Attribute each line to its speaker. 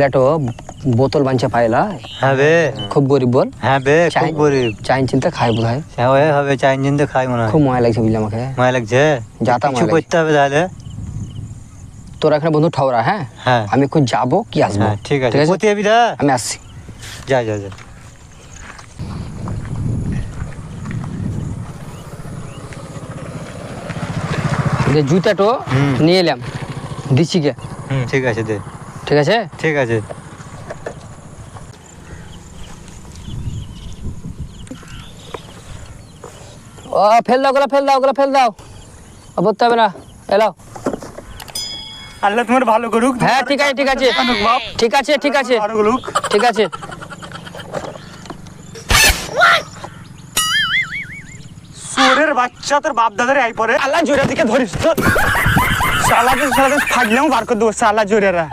Speaker 1: ফ্ল্যাটও বোতল বাঞ্চা পাইলা
Speaker 2: হ্যাঁ বে
Speaker 1: খুব গরিব বল
Speaker 2: হ্যাঁ বে খুব গরিব
Speaker 1: চাইন চিন্তা খাই বোধ হয়
Speaker 2: হ্যাঁ ওই হবে চাইন জিন তো খাই মনে হয়
Speaker 1: খুব মজা লাগছে বুঝলি আমাকে
Speaker 2: মায়া লাগছে
Speaker 1: যাতা
Speaker 2: কিছু
Speaker 1: মায়া
Speaker 2: করতে হবে তাহলে
Speaker 1: তোরা এখানে বন্ধু ঠাওরা হ্যাঁ
Speaker 2: হ্যাঁ
Speaker 1: আমি এখন যাবো কি আসবো
Speaker 2: হ্যাঁ ঠিক আছে কোথায় যাবি দা
Speaker 1: আমি আসছি
Speaker 2: যা যা যা
Speaker 1: যে জুতাটো নিয়ে এলাম দিচ্ছি গে
Speaker 2: ঠিক আছে দে
Speaker 1: ঠিক আছে
Speaker 2: ঠিক আছে
Speaker 1: ও ফেল দাও ওগুলো ফেল দাও বলতে হবে না এলাও
Speaker 3: আল্লাহ তোমার ভালো করুক
Speaker 1: হ্যাঁ ঠিক আছে ঠিক আছে ঠিক আছে ঠিক আছে
Speaker 3: ভালো করুক
Speaker 1: ঠিক আছে
Speaker 3: সুরের বাচ্চা তোর বাপ দাদারে আই পরে আল্লাহ জোরের দিকে ধরিস তো সালাকে ফাজলাম বার করে দেবো সালা জোরেরা